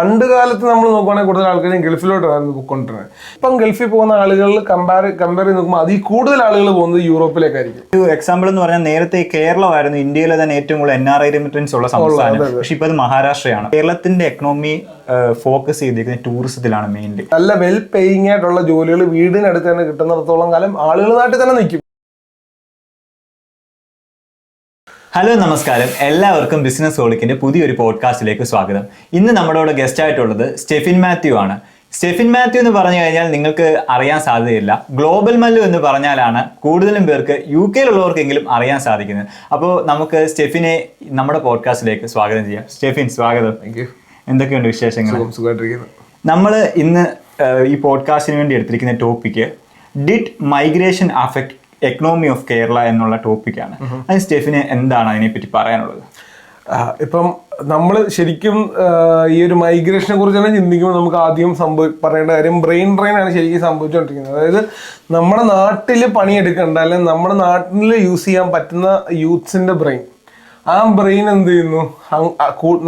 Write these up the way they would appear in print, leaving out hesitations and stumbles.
പണ്ട് കാലത്ത് നമ്മൾ നോക്കുകയാണെങ്കിൽ കൂടുതൽ ആൾക്കാരും ഗൾഫിലോട്ടായിരുന്നു പോയിക്കൊണ്ടിരുന്നത്. ഇപ്പം ഗൾഫിൽ പോകുന്ന ആളുകളിൽ കമ്പയർ ചെയ്ത് നോക്കുമ്പോൾ അതിൽ കൂടുതൽ ആളുകൾ പോകുന്നത് യൂറോപ്പിലേക്കായിരിക്കും. ഒരു എക്സാമ്പിൾ എന്ന് പറഞ്ഞാൽ നേരത്തെ കേരളമായിരുന്നു ഇന്ത്യയിലെ തന്നെ ഏറ്റവും കൂടുതൽ NRI റെമിറ്റൻസ് ഉള്ള സംസ്ഥാനം. പക്ഷെ ഇപ്പൊ അത് മഹാരാഷ്ട്രയാണ്. കേരളത്തിന്റെ എക്കണോമി ഫോക്കസ് ചെയ്തിരിക്കുന്നത് ടൂറിസത്തിലാണ് മെയിൻലി. നല്ല വെൽ പേയിങ് ആയിട്ടുള്ള ജോലികൾ വീടിനടുത്ത് തന്നെ കിട്ടുന്നിടത്തോളം കാലം ആളുകൾ നാട്ടിൽ തന്നെ നിൽക്കും. ഹലോ നമസ്കാരം, എല്ലാവർക്കും ബിസിനസ് ഹോളിക്കിന്റെ പുതിയൊരു പോഡ്കാസ്റ്റിലേക്ക് സ്വാഗതം. ഇന്ന് നമ്മുടെ ഗസ്റ്റ് ആയിട്ടുള്ളത് സ്റ്റെഫിൻ മാത്യു ആണ്. സ്റ്റെഫിൻ മാത്യു എന്ന് പറഞ്ഞു കഴിഞ്ഞാൽ നിങ്ങൾക്ക് അറിയാൻ സാധ്യതയില്ല. ഗ്ലോബൽ മല്ലു എന്ന് പറഞ്ഞാലാണ് കൂടുതലും പേർക്ക് UK യിലുള്ളവർക്കെങ്കിലും അറിയാൻ സാധിക്കുന്നത്. അപ്പോൾ നമുക്ക് സ്റ്റെഫിനെ നമ്മുടെ പോഡ്കാസ്റ്റിലേക്ക് സ്വാഗതം ചെയ്യാം. സ്റ്റെഫിൻ, സ്വാഗതം. എന്തൊക്കെയുണ്ട് വിശേഷങ്ങൾ? നമ്മൾ ഇന്ന് ഈ പോഡ്കാസ്റ്റിന് വേണ്ടി എടുത്തിരിക്കുന്ന topic did migration affect economy of Kerala എന്നുള്ള ടോപ്പിക്കാണ്. അത് സ്റ്റെഫിന് എന്താണ് അതിനെപ്പറ്റി പറയാനുള്ളത്? ഇപ്പം നമ്മൾ ശരിക്കും ഈ ഒരു മൈഗ്രേഷനെ കുറിച്ച് തന്നെ ചിന്തിക്കുമ്പോൾ നമുക്ക് ആദ്യം പറയേണ്ട കാര്യം ബ്രെയിൻ ഡ്രെയിൻ ആണ് ശരിക്കും സംഭവിച്ചുകൊണ്ടിരിക്കുന്നത്. അതായത് നമ്മുടെ നാട്ടിൽ പണിയെടുക്കേണ്ട അല്ലെങ്കിൽ നമ്മുടെ നാട്ടിൽ യൂസ് ചെയ്യാൻ പറ്റുന്ന യൂത്ത്സിന്റെ ബ്രെയിൻ, ആ ബ്രെയിൻ എന്ത് ചെയ്യുന്നു,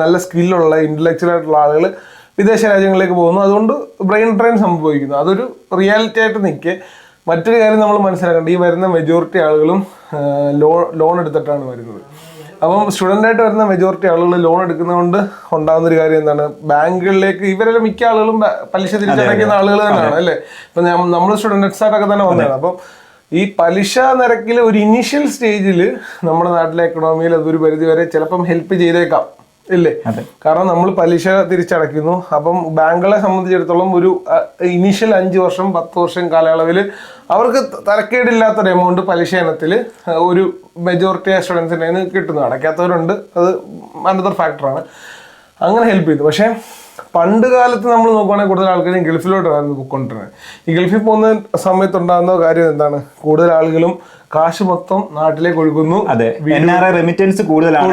നല്ല സ്കില്ലുള്ള ഇന്റലക്ച്വൽ ആയിട്ടുള്ള ആളുകൾ വിദേശ രാജ്യങ്ങളിലേക്ക് പോകുന്നു. അതുകൊണ്ട് ബ്രെയിൻ ഡ്രെയിൻ സംഭവിക്കുന്നു. അതൊരു റിയാലിറ്റി ആയിട്ട് നിൽക്കെ. മറ്റൊരു കാര്യം നമ്മൾ മനസ്സിലാക്കേണ്ടത്, ഈ വരുന്ന മെജോറിറ്റി ആളുകളും ലോൺ എടുത്തിട്ടാണ് വരുന്നത്. അപ്പം സ്റ്റുഡൻ്റായിട്ട് വരുന്ന മെജോറിറ്റി ആളുകൾ ലോൺ എടുക്കുന്നതുകൊണ്ട് ഉണ്ടാകുന്ന ഒരു കാര്യം എന്താണ്, ബാങ്കുകളിലേക്ക് ഇവരെല്ലാം മിക്ക ആളുകളും പലിശ തിരിച്ചടയ്ക്കുന്ന ആളുകൾ തന്നെയാണ് അല്ലേ. ഇപ്പം നമ്മൾ സ്റ്റുഡൻറ്റ്സ് ആയിട്ടൊക്കെ തന്നെ വന്നതാണ്. അപ്പം ഈ പലിശ നിരക്കിൽ ഒരു ഇനീഷ്യൽ സ്റ്റേജിൽ നമ്മുടെ നാട്ടിലെ എക്കണോമിയിൽ അതൊരു പരിധി വരെ ചിലപ്പം ഹെൽപ്പ് ചെയ്തേക്കാം ഇല്ലേ. കാരണം നമ്മൾ പലിശ തിരിച്ചടയ്ക്കുന്നു. അപ്പം ബാങ്കുകളെ സംബന്ധിച്ചിടത്തോളം ഒരു ഇനീഷ്യൽ 5 വർഷം 10 വർഷം കാലയളവിൽ അവർക്ക് തരക്കേടില്ലാത്തൊരു എമൗണ്ട് പലിശ ഇനത്തിൽ ഒരു മെജോറിറ്റി സ്റ്റുഡൻസിൻ്റെ കയ്യിൽ നിന്ന് കിട്ടുന്നു. അടയ്ക്കാത്തവരുണ്ട്, അത് അനദർ ഫാക്ടറാണ്. അങ്ങനെ ഹെൽപ്പ് ചെയ്തു. പക്ഷേ പണ്ട് കാലത്ത് നമ്മൾ നോക്കുകയാണെങ്കിൽ കൂടുതൽ ആൾക്കാരും ഗൾഫിലോട്ടായിരുന്നു പോയിക്കൊണ്ടിരുന്നത്. ഈ ഗൾഫിൽ പോകുന്ന സമയത്തുണ്ടാകുന്ന കാര്യം എന്താണ്, കൂടുതൽ ആളുകളും കാശ് മൊത്തം നാട്ടിലേക്ക് ഒഴുകുന്നു. NRI റെമിറ്റൻസ് കൂടുതലാണ്.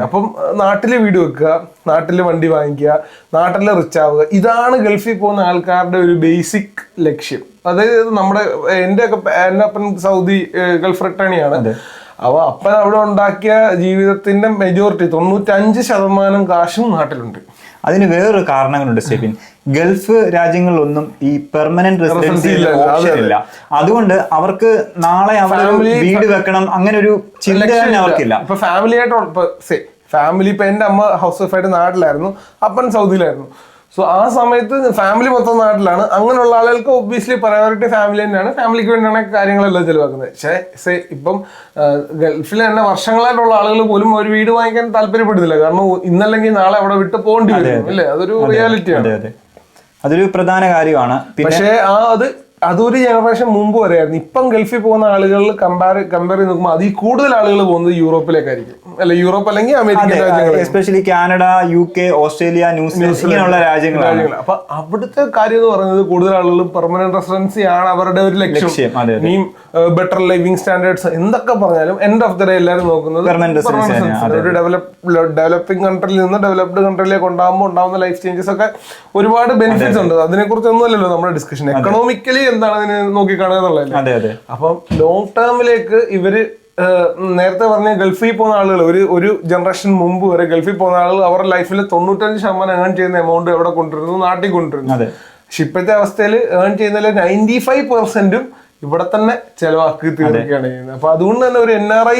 അപ്പം നാട്ടില് വീട് വെക്കുക, നാട്ടില് വണ്ടി വാങ്ങിക്കുക, നാട്ടില് റിച്ച് ആവുക, ഇതാണ് ഗൾഫിൽ പോകുന്ന ആൾക്കാരുടെ ഒരു ബേസിക് ലക്ഷ്യം. അതായത് എൻ്റെ അപ്പൻ സൗദി ഗൾഫ് റിട്ടേണിയാണ്. അപ്പോൾ അപ്പൻ അവിടെ ഉണ്ടാക്കിയ ജീവിതത്തിന്റെ മെജോറിറ്റി 95% കാശും നാട്ടിലുണ്ട്. അതിന് വേറൊരു കാരണങ്ങളുണ്ട് സ്റ്റെഫിൻ. ഗൾഫ് രാജ്യങ്ങളിലൊന്നും ഈ പെർമനന്റ് റെസിഡൻസി ഓപ്ഷൻ ഇല്ല. അതുകൊണ്ട് അവർക്ക് നാളെ അവിടെ വീട് വെക്കണം അങ്ങനെ ഒരു ചിന്ത തന്നെ അവർക്കില്ല. ഇപ്പൊ ഫാമിലി ഇപ്പൊ എന്റെ അമ്മ ഹൗസ് വൈഫായിട്ട് നാട്ടിലായിരുന്നു, അപ്പൻ സൗദിയിലായിരുന്നു. സോ ആ സമയത്ത് ഫാമിലി മൊത്തം നാട്ടിലാണ്. അങ്ങനെയുള്ള ആളുകൾക്ക് ഒബ്വിയസ്ലി പ്രയോറിറ്റി ഫാമിലി തന്നെയാണ്. ഫാമിലിക്ക് വേണ്ടിയാണ് കാര്യങ്ങളെല്ലാം ചെലവാക്കുന്നത്. പക്ഷേ ഇപ്പം ഗൾഫിൽ തന്നെ വർഷങ്ങളായിട്ടുള്ള ആളുകൾ പോലും ഒരു വീട് വാങ്ങിക്കാൻ താല്പര്യപ്പെടുന്നില്ല. കാരണം ഇന്നല്ലെങ്കിൽ നാളെ അവിടെ വിട്ട് പോകേണ്ടി വരും അല്ലേ. അതൊരു റിയാലിറ്റിയാണ്. അതൊരു പ്രധാന കാര്യമാണ്. പക്ഷേ അതൊരു ജനറേഷൻ മുമ്പ് വരെയായിരുന്നു. ഇപ്പം ഗൾഫിൽ പോകുന്ന ആളുകളിൽ കമ്പയർ ചെയ്ത് നോക്കുമ്പോൾ അതിൽ കൂടുതൽ ആളുകൾ പോകുന്നത് യൂറോപ്പിലേക്കായിരിക്കും അല്ലെ. യൂറോപ്പ് അല്ലെങ്കിൽ അമേരിക്കൻ രാജ്യങ്ങൾ, especially Canada, UK, Australia, New Zealand ഇങ്ങനെയുള്ള രാജ്യങ്ങളാണ്. അപ്പൊ അവിടുത്തെ കാര്യം എന്ന് പറയുന്നത് കൂടുതൽ ആളുകളും പെർമനന്റ് റെസിഡൻസി ആണ് അവരുടെ ഒരു ലക്ഷ്യം. ഇനിയും ബെറ്റർ ലിവിംഗ് സ്റ്റാൻഡേർഡ്സ് എന്തൊക്കെ പറഞ്ഞാലും എൻഡ് ഓഫ് ദ ഡേ എല്ലാവരും നോക്കുന്നത് ഒരു ഡെവലപ്പിംഗ് കൺട്രിയിൽ നിന്ന് ഡെവലപ്ഡ് കൺട്രിയിലേക്ക് ഉണ്ടാകുന്ന ലൈഫ് ചേഞ്ചസ് ഒക്കെ ഒരുപാട് ബെനിഫിറ്റ്സ് ഉണ്ട്. അതിനെ കുറിച്ച് ഒന്നുമല്ലല്ലോ നമ്മുടെ ഡിസ്കഷൻ. എക്കണോമിക്കലി എന്താണ് അതിനെ നോക്കിക്കാണുക എന്നുള്ളത്. അപ്പം ലോങ് ടേമിലേക്ക് ഇവര് നേരത്തെ പറഞ്ഞ ഗൾഫിൽ പോകുന്ന ആളുകൾ ഒരു ജനറേഷൻ മുമ്പ് വരെ ഗൾഫിൽ പോകുന്ന ആളുകൾ അവരുടെ ലൈഫിൽ 95% ഏൺ ചെയ്യുന്ന എമൗണ്ട് എവിടെ കൊണ്ടുവരുന്നു, നാട്ടിൽ കൊണ്ടുവരുന്നു. പക്ഷെ ഇപ്പോഴത്തെ അവസ്ഥയിൽ ഏൺ ചെയ്യുന്നതിൽ 95% ഇവിടെ തന്നെ ചെലവാക്കി തീർക്കുകയാണ് ചെയ്യുന്നത്. അപ്പൊ അതുകൊണ്ട് തന്നെ ഒരു NRI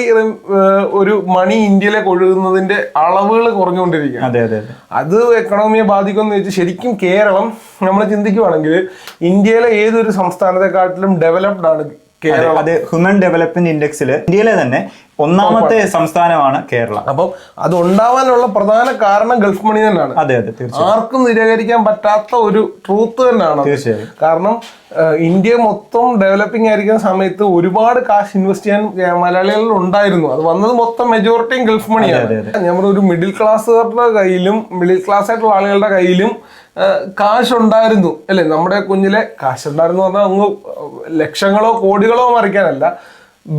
ഒരു മണി ഇന്ത്യയിലേക്ക് ഒഴുകുന്നതിന്റെ അളവുകൾ കുറഞ്ഞുകൊണ്ടിരിക്കുകയാണ്. അത് എക്കണോമിയെ ബാധിക്കുമെന്ന് വെച്ചാൽ ശരിക്കും കേരളം നമ്മൾ ചിന്തിക്കുവാണെങ്കിൽ ഇന്ത്യയിലെ ഏതൊരു സംസ്ഥാനത്തെക്കാട്ടിലും ഡെവലപ്ഡ് ആണ് കേരളം. അത് ഹ്യൂമൻ ഡെവലപ്മെന്റ് ഇൻഡെക്സിൽ ഇന്ത്യയിലെ തന്നെ 1ാമത്തെ സംസ്ഥാനമാണ് കേരളം. അപ്പം അത് ഉണ്ടാവാനുള്ള പ്രധാന കാരണം ഗൾഫ് മണി തന്നെയാണ്. ആർക്കും നിരാകരിക്കാൻ പറ്റാത്ത ഒരു ട്രൂത്ത് തന്നെയാണ്. കാരണം ഇന്ത്യ മൊത്തം ഡെവലപ്പിംഗ് ആയിരിക്കുന്ന സമയത്ത് ഒരുപാട് കാശ് ഇൻവെസ്റ്റ് ചെയ്യാൻ മലയാളികളിൽ ഉണ്ടായിരുന്നു. അത് വന്നത് മൊത്തം മെജോറിറ്റിയും ഗൾഫ് മണിയാണ്. നമ്മുടെ ഒരു മിഡിൽ ക്ലാസ്സുകാരുടെ കയ്യിലും മിഡിൽ ക്ലാസ് ആയിട്ടുള്ള ആളുകളുടെ കയ്യിലും കാശുണ്ടായിരുന്നു അല്ലെ. നമ്മുടെ കുഞ്ഞിലെ കാശുണ്ടായിരുന്നു പറഞ്ഞാൽ അങ്ങ് ലക്ഷങ്ങളോ കോടികളോ മറിക്കാനല്ല,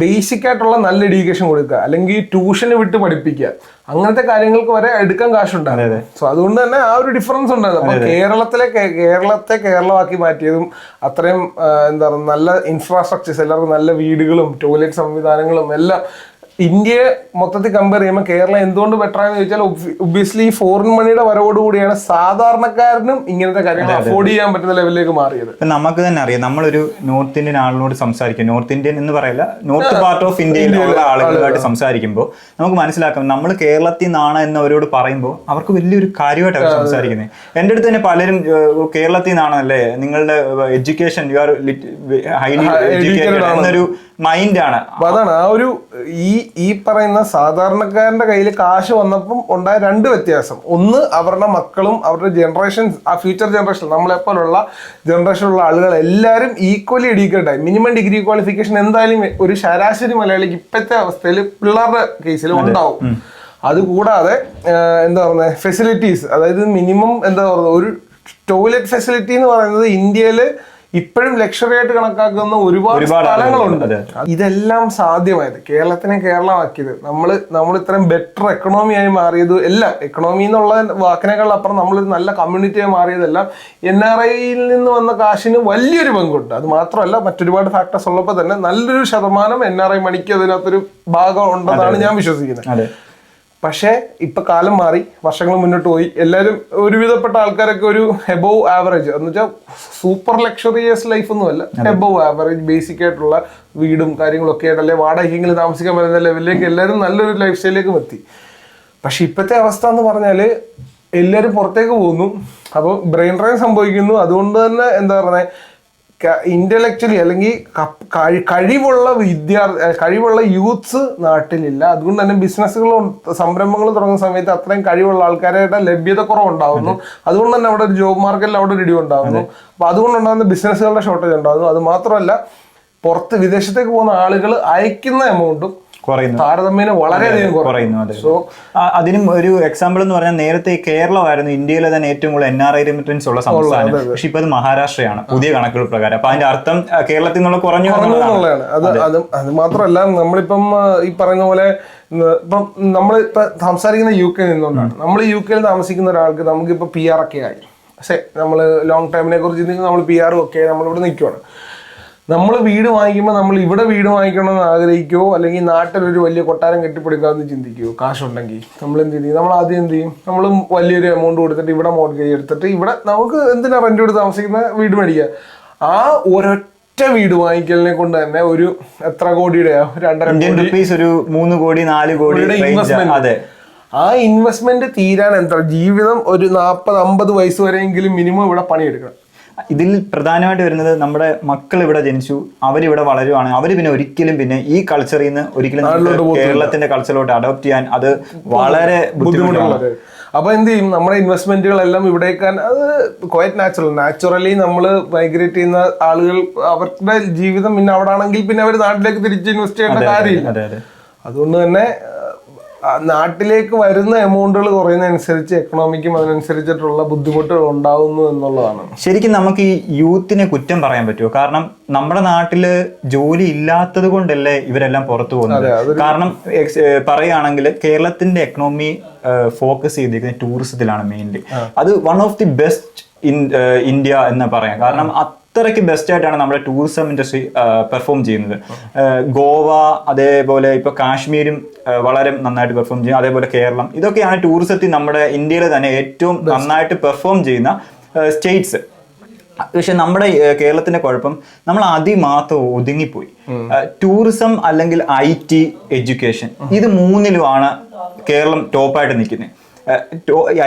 ബേസിക് ആയിട്ടുള്ള നല്ല എഡ്യൂക്കേഷൻ കൊടുക്കുക, അല്ലെങ്കിൽ ട്യൂഷന് വിട്ട് പഠിപ്പിക്കുക, അങ്ങനത്തെ കാര്യങ്ങൾക്ക് വരെ എടുക്കാൻ കാശുണ്ടായിരുന്നു. സോ അതുകൊണ്ട് തന്നെ ആ ഒരു ഡിഫറൻസ് ഉണ്ടായിരുന്നു. അപ്പൊ കേരളത്തെ കേരളമാക്കി മാറ്റിയതും അത്രയും എന്താ പറയുക നല്ല ഇൻഫ്രാസ്ട്രക്ചേഴ്സ്, എല്ലാവർക്കും നല്ല വീടുകളും ടോയ്ലറ്റ് സംവിധാനങ്ങളും എല്ലാം ഇന്ത്യയെ മൊത്തത്തിൽ കമ്പയർ ചെയ്യുമ്പോൾ കേരളം എന്തുകൊണ്ട് ബെറ്റർ ആണെന്ന് ചോദിച്ചാൽ ഒബ്വിയസ്ലി ഈ ഫോറിൻ മണിയുടെ വരവോടുകൂടിയാണ് സാധാരണക്കാരനും ഇങ്ങനത്തെ കാര്യങ്ങൾ അഫോർഡ് ചെയ്യാൻ പറ്റുന്ന ലെവലിലേക്ക് മാറിയത്. നമുക്ക് തന്നെ അറിയാം, നമ്മളൊരു നോർത്ത് ഇന്ത്യൻ ആളിനോട് സംസാരിക്കും, നോർത്ത് ഇന്ത്യൻ എന്ന് പറയില്ല, നോർത്ത് പാർട്ട് ഓഫ് ഇന്ത്യയിലുള്ള ആളുകളുമായിട്ട് സംസാരിക്കുമ്പോൾ നമുക്ക് മനസ്സിലാക്കാം നമ്മൾ കേരളത്തിൽ നിന്നാണ് എന്ന് അവരോട് പറയുമ്പോൾ അവർക്ക് വലിയൊരു കാര്യമായിട്ട് അവർ സംസാരിക്കുന്നത്. എൻ്റെ അടുത്ത് തന്നെ പലരും കേരളത്തിൽ നിന്നാണല്ലേ, നിങ്ങളുടെ education, you are highly educated എന്നൊരു മൈൻഡാണ്. അതാണ് ആ ഒരു ഈ പറയുന്ന സാധാരണക്കാരന്റെ കയ്യിൽ കാശ് വന്നപ്പം ഉണ്ടായ രണ്ട് വ്യത്യാസം. ഒന്ന്, അവരുടെ മക്കളും അവരുടെ ജനറേഷൻ, ആ ഫ്യൂച്ചർ ജനറേഷൻ നമ്മളെപ്പോലുള്ള ജനറേഷനുള്ള ആളുകൾ എല്ലാവരും ഈക്വലി എഡ്യൂക്കേറ്റഡ് ആയി. മിനിമം ഡിഗ്രി ക്വാളിഫിക്കേഷൻ എന്തായാലും ഒരു ശരാശരി മലയാളിക്ക് ഇപ്പോഴത്തെ അവസ്ഥയിൽ പിള്ളേരുടെ കേസിൽ ഉണ്ടാവും. അതുകൂടാതെ എന്താ പറയുന്നത്, ഫെസിലിറ്റീസ്, അതായത് മിനിമം എന്താ പറയുന്നത്, ഒരു ടോയ്ലറ്റ് ഫെസിലിറ്റി എന്ന് പറയുന്നത് ഇന്ത്യയില് ഇപ്പോഴും ലക്ഷറി ആയിട്ട് കണക്കാക്കുന്ന ഒരുപാട് സ്ഥലങ്ങളുണ്ട്. ഇതെല്ലാം സാധ്യമായത് കേരളത്തിനെ കേരളമാക്കിയത് നമ്മൾ ഇത്രയും ബെറ്റർ എക്കണോമിയായി മാറിയത് എല്ലാം, എക്കണോമി എന്നുള്ള വാക്കിനേക്കാൾ അപ്പുറം നമ്മളൊരു നല്ല കമ്മ്യൂണിറ്റിയായി മാറിയതെല്ലാം NRIയിൽ നിന്ന് വന്ന കാശിന് വലിയൊരു പങ്കുണ്ട്. അത് മാത്രമല്ല മറ്റൊരുപാട് ഫാക്ടേഴ്സ് ഉള്ളപ്പോൾ തന്നെ നല്ലൊരു ശതമാനം NRI മണിക്ക് അതിനകത്തൊരു ഭാഗം ഉണ്ടെന്നാണ് ഞാൻ വിശ്വസിക്കുന്നത്. പക്ഷേ ഇപ്പൊ കാലം മാറി, വർഷങ്ങൾ മുന്നോട്ട് പോയി. എല്ലാവരും ഒരുവിധപ്പെട്ട ആൾക്കാരൊക്കെ ഒരു എബോവ് ആവറേജ് എന്ന് വെച്ചാൽ സൂപ്പർ ലക്ഷറിയസ് ലൈഫ് ഒന്നുമല്ല, എബോവ് ആവറേജ് ബേസിക് ആയിട്ടുള്ള വീടും കാര്യങ്ങളൊക്കെ ആയിട്ട്, അല്ലെ വാടകയ്ക്കെങ്കിലും താമസിക്കാൻ പറ്റുന്ന ലെവലിലേക്ക് എല്ലാവരും നല്ലൊരു ലൈഫ് സ്റ്റൈലിലേക്കും എത്തി. പക്ഷെ ഇപ്പോഴത്തെ അവസ്ഥ എന്ന് പറഞ്ഞാല് എല്ലാവരും പുറത്തേക്ക് പോകുന്നു, അപ്പോൾ ബ്രെയിൻ ഡ്രെയിൻ സംഭവിക്കുന്നു. അതുകൊണ്ട് തന്നെ എന്താ പറയുക, ഇന്റലക്ച്വലി അല്ലെങ്കിൽ കഴിവുള്ള യൂത്ത്സ് നാട്ടിലില്ല. അതുകൊണ്ട് തന്നെ ബിസിനസ്സുകളും സംരംഭങ്ങളും തുടങ്ങുന്ന സമയത്ത് അത്രയും കഴിവുള്ള ആൾക്കാരുടെ ലഭ്യത കുറവുണ്ടാകുന്നു. അതുകൊണ്ട് തന്നെ അവിടെ ഒരു ജോബ് മാർക്കറ്റിൽ അവിടെ ഒരു ഇടിവുണ്ടാകുന്നു. അപ്പൊ അതുകൊണ്ടുണ്ടാകുന്ന ബിസിനസ്സുകളുടെ ഷോർട്ടേജ് ഉണ്ടാകുന്നു. അത് മാത്രമല്ല പുറത്ത് വിദേശത്തേക്ക് പോകുന്ന ആളുകൾ അയക്കുന്ന എമൗണ്ടും താരതമ്യേന വളരെയധികം കുറയുന്നു. സോ അതിനും ഒരു എക്സാമ്പിൾ എന്ന് പറഞ്ഞാൽ നേരത്തെ കേരളമായിരുന്നു ഇന്ത്യയിലെ തന്നെ ഏറ്റവും കൂടുതൽ NRI റെമിറ്റൻസ് ഉള്ള സംസ്ഥാനം. പക്ഷെ ഇപ്പൊ അത് മഹാരാഷ്ട്രയാണ് പുതിയ കണക്കുകൾ പ്രകാരം. അപ്പൊ അതിന്റെ അർത്ഥം കേരളത്തിൽ നിന്നുള്ള കുറഞ്ഞു എന്നുള്ളതാണ്. അത് മാത്രമല്ല നമ്മളിപ്പം ഈ പറയുന്ന പോലെ ഇപ്പം നമ്മളിപ്പോ സംസാരിക്കുന്ന UK നിന്നുകൊണ്ടാണ്. നമ്മൾ UK താമസിക്കുന്ന ഒരാൾക്ക് നമുക്കിപ്പോ PR ഒക്കെ ആയി, പക്ഷെ നമ്മൾ ലോങ് ടൈമിനെ കുറിച്ച് ചിന്തിക്കുമ്പോൾ നമ്മൾ PR ഒക്കെ നമ്മളിവിടെ നിൽക്കുവാണ്. നമ്മൾ വീട് വാങ്ങിക്കുമ്പോൾ നമ്മൾ ഇവിടെ വീട് വാങ്ങിക്കണമെന്ന് ആഗ്രഹിക്കുമോ, അല്ലെങ്കിൽ നാട്ടിലൊരു വലിയ കൊട്ടാരം കെട്ടിപ്പിടിക്കാമെന്ന് ചിന്തിക്കുമോ? കാശുണ്ടെങ്കിൽ നമ്മൾ എന്ത് ചെയ്യും? നമ്മൾ ആദ്യം എന്ത് ചെയ്യും? നമ്മൾ വലിയൊരു എമൗണ്ട് കൊടുത്തിട്ട് ഇവിടെ മോർഗേജ് എടുത്തിട്ട് ഇവിടെ നമുക്ക് എന്തിനാ റെന്റ് കൊടുത്ത് താമസിക്കുന്ന വീട് മേടിക്കുക. ആ ഒരൊറ്റ വീട് വാങ്ങിക്കലിനെ കൊണ്ട് തന്നെ ഒരു എത്ര കോടിയുടെ, 2.5 കോടി, ഒരു 3 കോടി 4 കോടിയുടെ ഇൻവെസ്റ്റ്മെന്റ്. ആ ഇൻവെസ്റ്റ്മെന്റ് തീരാൻ എന്താ, ജീവിതം ഒരു 40-50 വയസ്സ് വരെയെങ്കിലും മിനിമം ഇവിടെ പണിയെടുക്കണം. ഇതിൽ പ്രധാനമായിട്ട് വരുന്നത് നമ്മുടെ മക്കൾ ഇവിടെ ജനിച്ചു, അവരിവിടെ വളരുവാണ്, അവർ പിന്നെ ഒരിക്കലും പിന്നെ ഈ കൾച്ചറിൽ നിന്ന് ഒരിക്കലും കേരളത്തിന്റെ കൾച്ചറിലോട്ട് അഡോപ്റ്റ് ചെയ്യാൻ അത് വളരെ ബുദ്ധിമുട്ടുള്ളത്. അപ്പൊ എന്ത് ചെയ്യും? നമ്മുടെ ഇൻവെസ്റ്റ്മെന്റുകളെല്ലാം ഇവിടേക്കാൻ, അത് ക്വയറ്റ് നാച്ചുറലി നമ്മൾ മൈഗ്രേറ്റ് ചെയ്യുന്ന ആളുകൾ അവരുടെ ജീവിതം പിന്നെ അവിടെ ആണെങ്കിൽ പിന്നെ അവർ നാട്ടിലേക്ക് തിരിച്ച് ഇൻവെസ്റ്റ് ചെയ്യേണ്ട കാര്യമില്ല. അതുകൊണ്ട് തന്നെ നാട്ടിലേക്ക് വരുന്ന എമൗണ്ടുകൾ കുറയുന്നതനുസരിച്ച് എക്കണോമിക്കും അതിനനുസരിച്ചിട്ടുള്ള ബുദ്ധിമുട്ടുകൾ ഉണ്ടാവുന്നു എന്നുള്ളതാണ്. ശരിക്കും നമുക്ക് ഈ യൂത്തിനെ കുറ്റം പറയാൻ പറ്റുമോ? കാരണം നമ്മുടെ നാട്ടില് ജോലി ഇല്ലാത്തത് കൊണ്ടല്ലേ ഇവരെല്ലാം പുറത്തു പോകുന്നത്. കാരണം പറയുകയാണെങ്കിൽ കേരളത്തിന്റെ എക്കണോമി ഫോക്കസ് ചെയ്തിരിക്കുന്നത് ടൂറിസത്തിലാണ് മെയിൻലി. അത് one of the best in India എന്ന് പറയാം. കാരണം അത്രയ്ക്ക് ബെസ്റ്റ് ആയിട്ടാണ് നമ്മുടെ ടൂറിസം ഇൻഡസ്ട്രി പെർഫോം ചെയ്യുന്നത്. ഗോവ, അതേപോലെ ഇപ്പൊ കാശ്മീരും വളരെ നന്നായിട്ട് പെർഫോം ചെയ്യും. അതേപോലെ കേരളം, ഇതൊക്കെയാണ് ടൂറിസത്തിൽ നമ്മുടെ ഇന്ത്യയിൽ തന്നെ ഏറ്റവും നന്നായിട്ട് പെർഫോം ചെയ്യുന്ന സ്റ്റേറ്റ്സ്. പക്ഷെ നമ്മുടെ കേരളത്തിന്റെ കുഴപ്പം, നമ്മൾ അതിമാത്രം ഒതുങ്ങിപ്പോയി. ടൂറിസം അല്ലെങ്കിൽ IT, എഡ്യൂക്കേഷൻ, ഇത് മൂന്നിലുമാണ് കേരളം ടോപ്പായിട്ട് നിൽക്കുന്നത്.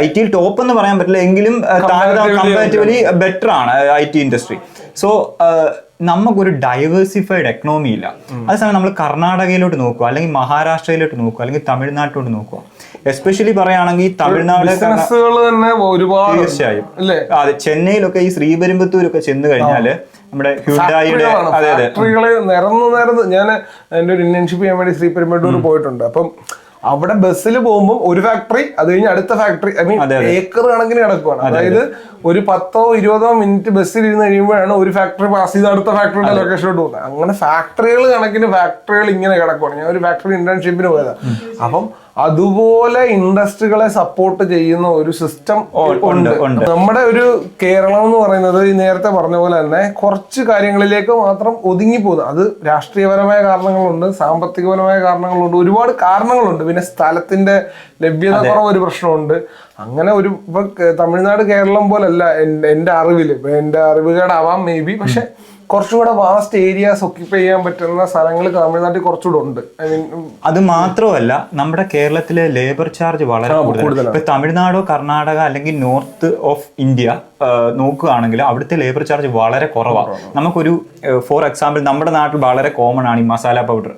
IT ടോപ്പ് എന്ന് പറയാൻ പറ്റില്ല എങ്കിലും കമ്പാരിറ്റീവ്ലി ബെറ്റർ ആണ് IT ഇൻഡസ്ട്രി. സോ നമുക്കൊരു ഡൈവേഴ്സിഫൈഡ് എക്കണോമി ഇല്ല. അതേസമയം നമ്മൾ കർണാടകയിലോട്ട് നോക്കുക, അല്ലെങ്കിൽ മഹാരാഷ്ട്രയിലോട്ട് നോക്കുക, അല്ലെങ്കിൽ തമിഴ്നാട്ടിലോട്ട് നോക്കുക. എസ്പെഷ്യലി പറയുകയാണെങ്കിൽ തമിഴ്നാട് തീർച്ചയായും അതെ, ചെന്നൈയിലൊക്കെ ഈ ശ്രീപെരുമ്പത്തൂരൊക്കെ ചെന്ന് കഴിഞ്ഞാല് നമ്മുടെ ഹ്യുണ്ടായിയുടെ ഫാക്ടറികള് നിറന്ന് ഞാൻ എൻ്റെ ഒരു ഇന്റേൺഷിപ്പ് ചെയ്യാൻ വേണ്ടി ശ്രീപെരുമ്പത്തൂർ പോയിട്ടുണ്ട്. അപ്പം അവിടെ ബസ്സിൽ പോകുമ്പോൾ ഒരു ഫാക്ടറി, അത് കഴിഞ്ഞ് അടുത്ത ഫാക്ടറി, ഐ മീൻ ഏക്കർ കണക്കിന് കിടക്കുവാണ്. അതായത് ഒരു 10-20 മിനിറ്റ് ബസ്സിൽ ഇരുന്ന് കഴിയുമ്പോഴാണ് ഒരു ഫാക്ടറി പാസ് ചെയ്ത് അടുത്ത ഫാക്ടറിയുടെ ലൊക്കേഷനിലോട്ട് പോകുന്നത്. അങ്ങനെ ഫാക്ടറികൾ കണക്കിന് ഫാക്ടറികൾ ഇങ്ങനെ കിടക്കുവാണ്. ഞാൻ ഒരു ഫാക്ടറി ഇന്റേൺഷിപ്പിന് പോയതാണ്. അപ്പം അതുപോലെ ഇൻഡസ്ട്രികളെ സപ്പോർട്ട് ചെയ്യുന്ന ഒരു സിസ്റ്റം ഉണ്ട്. നമ്മുടെ ഒരു കേരളം എന്ന് പറയുന്നത് ഈ നേരത്തെ പറഞ്ഞ പോലെ തന്നെ കുറച്ച് കാര്യങ്ങളിലേക്ക് മാത്രം ഒതുങ്ങിപ്പോകുന്നു. അത് രാഷ്ട്രീയപരമായ കാരണങ്ങളുണ്ട്, സാമ്പത്തികപരമായ കാരണങ്ങളുണ്ട്, ഒരുപാട് കാരണങ്ങളുണ്ട്. പിന്നെ സ്ഥലത്തിന്റെ ലഭ്യത കുറവ് ഒരു പ്രശ്നമുണ്ട്. അങ്ങനെ ഒരു ഇപ്പൊ തമിഴ്നാട് കേരളം പോലല്ല എന്റെ അറിവില്. ഇപ്പൊ എന്റെ അറിവുകേടാവാം മേ ബി, പക്ഷെ കുറച്ചുകൂടെ വാസ്റ്റ് ഏരിയാസ് ഒക്യുപ്പൈ ചെയ്യാൻ പറ്റുന്ന സ്ഥലങ്ങൾ തമിഴ്നാട്ടിൽ കുറച്ചുകൂടെ ഉണ്ട്. അത് മാത്രമല്ല, നമ്മുടെ കേരളത്തിലെ ലേബർ ചാർജ് വളരെ കൂടുതലാണ്. ഇപ്പൊ തമിഴ്നാടോ കർണാടക അല്ലെങ്കിൽ നോർത്ത് ഓഫ് ഇന്ത്യ നോക്കുകയാണെങ്കിൽ അവിടുത്തെ ലേബർ ചാർജ് വളരെ കുറവാണ്. നമുക്കൊരു ഫോർ എക്സാമ്പിൾ, നമ്മുടെ നാട്ടിൽ വളരെ കോമൺ ആണ് ഈ മസാല പൗഡർ.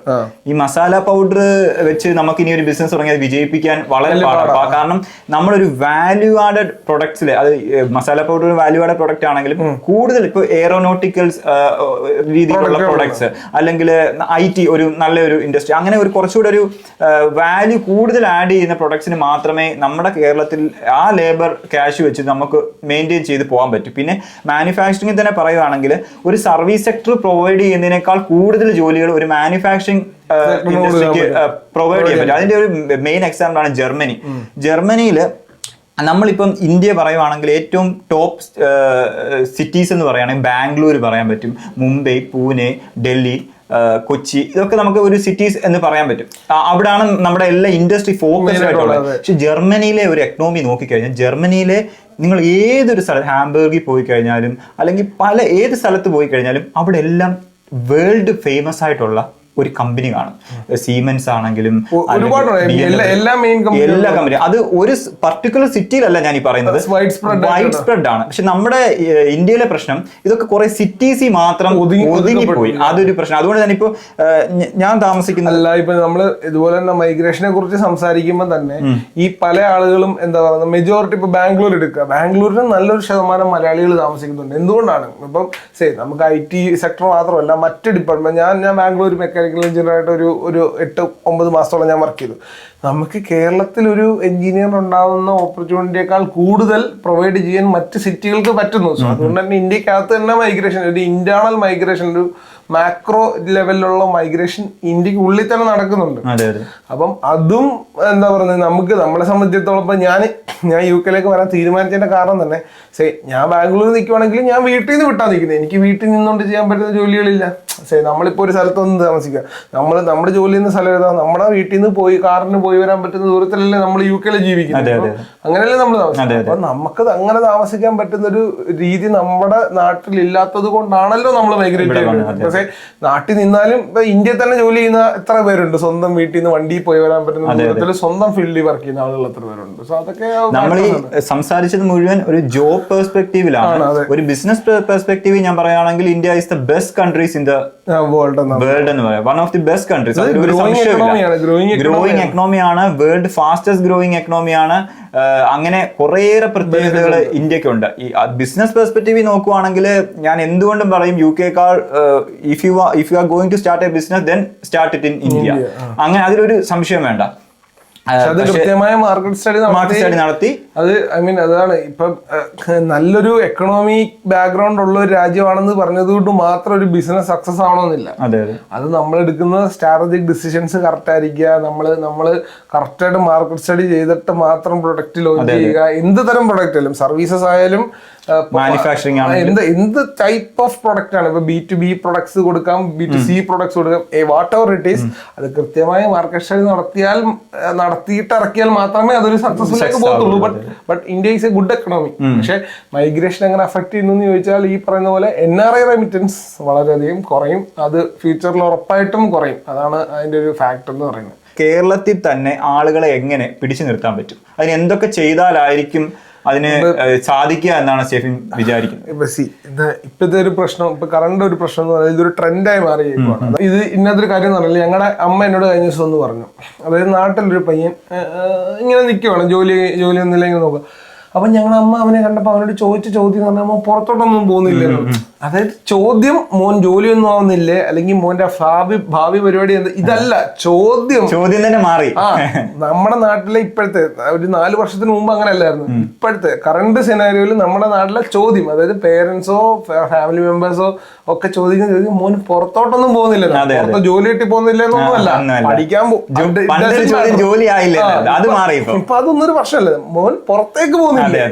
ഈ മസാല പൗഡർ വെച്ച് നമുക്ക് ഇനി ഒരു ബിസിനസ് തുടങ്ങി അത് വിജയിപ്പിക്കാൻ വളരെ പാടാണ്. കാരണം നമ്മളൊരു വാല്യൂ ആഡഡ് പ്രൊഡക്ട്സിൽ, അത് മസാല പൗഡർ ഒരു വാല്യൂ ആഡഡ് പ്രൊഡക്റ്റ് ആണെങ്കിലും കൂടുതൽ ഇപ്പോൾ എയറോനോട്ടിക്കൽസ് രീതിയിലുള്ള പ്രൊഡക്ട്സ് അല്ലെങ്കിൽ IT ഒരു നല്ലൊരു ഇൻഡസ്ട്രി, അങ്ങനെ ഒരു കുറച്ചുകൂടെ ഒരു വാല്യൂ കൂടുതൽ ആഡ് ചെയ്യുന്ന പ്രൊഡക്ട്സിന് മാത്രമേ നമ്മുടെ കേരളത്തിൽ ആ ലേബർ ക്യാഷ് വെച്ച് നമുക്ക് മെയിൻറ്റെയിൻ ചെയ്ത് പോകാൻ പറ്റും. പിന്നെ മാനുഫാക്ചറിംഗിൽ തന്നെ പറയുകയാണെങ്കിൽ ഒരു സർവീസ് സെക്ടർ പ്രൊവൈഡ് ചെയ്യുന്നതിനേക്കാൾ കൂടുതൽ ജോലികൾ ഒരു മാനുഫാക്ചറിംഗ് ഇൻഡസ്ട്രിക്ക് പ്രൊവൈഡ് ചെയ്യാൻ പറ്റും. അതിന്റെ ഒരു മെയിൻ എക്സാമ്പിൾ ആണ് ജർമ്മനി. ജർമ്മനിയിൽ നമ്മളിപ്പം ഇന്ത്യ പറയുവാണെങ്കിൽ ഏറ്റവും ടോപ്പ് സിറ്റീസ് എന്ന് പറയുകയാണെങ്കിൽ ബാംഗ്ലൂർ പറയാൻ പറ്റും, മുംബൈ, പൂനെ, ഡൽഹി, കൊച്ചി, ഇതൊക്കെ നമുക്ക് ഒരു സിറ്റീസ് എന്ന് പറയാൻ പറ്റും. അവിടെയാണ് നമ്മുടെ എല്ലാ ഇൻഡസ്ട്രി ഫോക്കസ്ഡ് ആയിട്ടുള്ളത്. പക്ഷെ ജർമ്മനിയിലെ ഒരു എക്കണോമി നോക്കിക്കഴിഞ്ഞാൽ, ജർമ്മനിയിലെ നിങ്ങൾ ഏതൊരു സ്ഥലം ഹാംബർഗിൽ പോയി കഴിഞ്ഞാലും അല്ലെങ്കിൽ ഏത് സ്ഥലത്ത് പോയി കഴിഞ്ഞാലും അവിടെ എല്ലാം വേൾഡ് ഫേമസ് ആയിട്ടുള്ള ഒരു കമ്പനി കാണും. സീമെൻസ് ആണെങ്കിലും എല്ലാ കമ്പനി. അത് ഒരു പർട്ടിക്കുലർ സിറ്റിയിലല്ല ഞാൻ ഈ പറയുന്നത്, വൈഡ് സ്പ്രെഡ് ആണ്. പക്ഷെ നമ്മുടെ ഇന്ത്യയിലെ പ്രശ്നം ഇതൊക്കെ കുറെ സിറ്റീസിൽ മാത്രം ഒതുങ്ങിപ്പോയി. അതൊരു പ്രശ്നം. അതുകൊണ്ട് തന്നെ ഇപ്പൊ ഞാൻ താമസിക്കുന്ന ഇപ്പൊ നമ്മള് ഇതുപോലെ തന്നെ മൈഗ്രേഷനെ കുറിച്ച് സംസാരിക്കുമ്പോൾ തന്നെ ഈ പല ആളുകളും എന്താ പറയുക, മെജോറിറ്റി ഇപ്പൊ ബാംഗ്ലൂർ എടുക്കുക, ബാംഗ്ലൂരിന് നല്ലൊരു ശതമാനം മലയാളികൾ താമസിക്കുന്നുണ്ട്. എന്തുകൊണ്ടാണ്? ഇപ്പം നമുക്ക് IT സെക്ടർ മാത്രമല്ല, മറ്റ് ഡിപ്പാർട്ട്മെന്റ്, ഞാൻ ബാംഗ്ലൂർ മെക്കാനിക്കൽ എഞ്ചിനീയർ ആയിട്ട് ഒരു 8-9 മാസത്തോളം ഞാൻ വർക്ക് ചെയ്തു. നമുക്ക് കേരളത്തിൽ ഒരു എഞ്ചിനീയർ ഉണ്ടാവുന്ന ഓപ്പർച്യൂണിറ്റിയേക്കാൾ കൂടുതൽ പ്രൊവൈഡ് ചെയ്യാൻ മറ്റ് സിറ്റികൾക്ക് പറ്റുന്നു. സോ അതുകൊണ്ട് തന്നെ ഇന്ത്യക്കകത്ത് തന്നെ മൈഗ്രേഷൻ, ഒരു ഇന്റേണൽ മൈഗ്രേഷൻ, ഒരു മാക്രോ ലെവലിലുള്ള മൈഗ്രേഷൻ ഇന്ത്യക്ക് ഉള്ളിൽ തന്നെ നടക്കുന്നുണ്ട്. അപ്പം അതും എന്താ പറയുന്നത്, നമുക്ക് നമ്മളെ സംബന്ധിച്ചിടത്തോളം ഇപ്പൊ ഞാൻ UK വരാൻ തീരുമാനിച്ചതിന്റെ കാരണം തന്നെ, ഞാൻ ബാംഗ്ലൂരിൽ നിൽക്കുവാണെങ്കിൽ ഞാൻ വീട്ടിൽ നിന്ന് വിട്ടാ നിൽക്കുന്നത്. എനിക്ക് വീട്ടിൽ നിന്നുകൊണ്ട് ചെയ്യാൻ പറ്റുന്ന ജോലികളില്ല. നമ്മളിപ്പോ ഒരു സ്ഥലത്തൊന്നും താമസിക്കുക, നമ്മുടെ ജോലി ചെയ്യുന്ന സ്ഥലം ഏതാ, നമ്മുടെ വീട്ടിൽ നിന്ന് പോയി കാറിന് പോയി വരാൻ പറ്റുന്ന ദൂരത്തിലല്ലേ നമ്മൾ UK ജീവിക്കുന്നത്. അങ്ങനെയല്ലേ നമ്മൾ താമസിക്കുന്നത്. അപ്പൊ നമുക്ക് അങ്ങനെ താമസിക്കാൻ പറ്റുന്ന ഒരു രീതി നമ്മുടെ നാട്ടിൽ ഇല്ലാത്തത് കൊണ്ടാണല്ലോ നമ്മൾ മൈഗ്രേറ്റ് ചെയ്യുന്നത്. പക്ഷേ നാട്ടിൽ നിന്നാലും ഇന്ത്യയിൽ തന്നെ ജോലി ചെയ്യുന്ന എത്ര പേരുണ്ട്, സ്വന്തം വീട്ടിൽ നിന്ന് വണ്ടിയിൽ പോയി വരാൻ പറ്റുന്ന ദൂരത്തിൽ സ്വന്തം ഫീൽഡിൽ വർക്ക് ചെയ്യുന്ന ആളുകൾ എത്ര പേരുണ്ട്. സോ അതൊക്കെ നമ്മൾ ഈ സംസാരിച്ചത് മുഴുവൻ ഒരു ജോബ് പെർസ്പെക്റ്റീവിലാണ്. ഒരു ബിസിനസ് പെർസ്പെക്റ്റീവ് ഞാൻ പറയുകയാണെങ്കിൽ India is the best countries in the world എന്ന് പറയാം. One of the best countries. Growing എക്കണോമിയാണ്, വേൾഡ് ഫാസ്റ്റസ്റ്റ് ഗ്രോയിങ് എക്കണോമിയാണ്. അങ്ങനെ കുറേയേറെ പ്രത്യേകതകൾ ഇന്ത്യക്കുണ്ട്. ഈ ബിസിനസ് പെർസ്പെക്റ്റീവ് നോക്കുവാണെങ്കിൽ ഞാൻ എന്തുകൊണ്ടും പറയും UK-ക്കാൾ if you are going to start a business then start it in India. അങ്ങനെ അതിലൊരു സംശയം വേണ്ട. കൃത്യമായ മാർക്കറ്റ് സ്റ്റഡി നടത്തി. അത് അതാണ് ഇപ്പൊ നല്ലൊരു എക്കണോമിക് ബാക്ക്ഗ്രൗണ്ട് ഉള്ള ഒരു രാജ്യമാണെന്ന് പറഞ്ഞതുകൊണ്ട് മാത്രം ഒരു ബിസിനസ് സക്സസ് ആവണമെന്നില്ല. അത് നമ്മൾ എടുക്കുന്ന സ്ട്രാറ്റജിക് ഡിസിഷൻസ് കറക്റ്റ് ആയിരിക്കുക, നമ്മള് കറക്റ്റായിട്ട് മാർക്കറ്റ് സ്റ്റഡി ചെയ്തിട്ട് മാത്രം പ്രൊഡക്റ്റ് ലോഞ്ച് ചെയ്യുക. എന്ത് തരം പ്രൊഡക്റ്റ് ആയാലും, സർവീസസ് ആയാലും, മാനുഫാക്ചറിംഗ് ആണ്, എന്ത് ടൈപ്പ് ഓഫ് പ്രൊഡക്റ്റ് ആണ്. ഇപ്പൊ B2B പ്രൊഡക്ട്സ് കൊടുക്കാം, B2C പ്രൊഡക്ട്സ് കൊടുക്കാം, വാട്ട് എവർ ഇറ്റ് ഈസ്, അത് കൃത്യമായ മാർക്കറ്റ് സ്റ്റഡി നടത്തിയിട്ട് ഇറക്കിയാൽ മാത്രമേ അതൊരു സക്സസ്ഫുള്ളിലേക്ക് പോകത്തുള്ളൂ. But India is A good economy. പക്ഷെ മൈഗ്രേഷൻ എങ്ങനെ അഫക്ട് ചെയ്യുന്നു എന്ന് ചോദിച്ചാൽ ഈ പറയുന്ന പോലെ NRI റെമിറ്റൻസ് വളരെയധികം കുറയും. അത് ഫ്യൂച്ചറിൽ ഉറപ്പായിട്ടും കുറയും. അതാണ് അതിന്റെ ഒരു ഫാക്ടർ എന്ന് പറയുന്നത്. കേരളത്തിൽ തന്നെ ആളുകളെ എങ്ങനെ പിടിച്ചു നിർത്താൻ പറ്റും, അതിന് എന്തൊക്കെ ചെയ്താലായിരിക്കും അതിന് സാധിക്കുക എന്നാണ് സ്റ്റെഫിൻ വിചാരിക്കുന്നത്? ഇപ്പോഴത്തെ ഒരു പ്രശ്നം, ഇപ്പൊ കറണ്ട് ഒരു പ്രശ്നം എന്ന് പറയുന്നത് ഇതൊരു ട്രെൻഡായി മാറിയിരിക്കുകയാണ്. ഇത് ഇന്നത്തെ കാര്യം എന്ന് പറഞ്ഞാൽ, ഞങ്ങളുടെ അമ്മ എന്നോട് കഴിഞ്ഞ ദിവസം ഒന്ന് പറഞ്ഞു. അതായത് നാട്ടിലൊരു പയ്യൻ ഇങ്ങനെ നിൽക്കുവാണ്, ജോലി ഒന്നുമില്ലെങ്കിൽ നോക്കുക. അപ്പൊ ഞങ്ങളുടെ അമ്മ അവനെ കണ്ടപ്പോ അവനോട് ചോദിച്ച ചോദ്യം എന്ന് പറഞ്ഞാൽ മോൻ പുറത്തോട്ടൊന്നും പോകുന്നില്ലെന്ന്. അതായത് ചോദ്യം മോൻ ജോലിയൊന്നും ആവുന്നില്ലേ, അല്ലെങ്കിൽ മോന്റെ ഭാവി പരിപാടി എന്ത്, ഇതല്ല ചോദ്യം തന്നെ മാറി. നമ്മുടെ നാട്ടിലെ ഇപ്പോഴത്തെ ഒരു 4 വർഷത്തിന് മുമ്പ് അങ്ങനെ അല്ലായിരുന്നു. ഇപ്പോഴത്തെ കറണ്ട് സിനാരിയോയിൽ നമ്മുടെ നാട്ടിലെ ചോദ്യം, അതായത് പേരൻസോ ഫാമിലി മെമ്പേഴ്സോ ഒക്കെ ചോദിക്കുന്ന ചോദ്യം മോൻ പുറത്തോട്ടൊന്നും പോകുന്നില്ല, പുറത്ത് ജോലി കിട്ടി പോകുന്നില്ല എന്നൊന്നുമല്ല, പഠിക്കാൻ ജോലി ആയില്ല, അത് മാറി. ഇപ്പൊ അതൊന്നൊരു പ്രശ്നമല്ല, മോൻ പുറത്തേക്ക് പോകുന്നില്ല,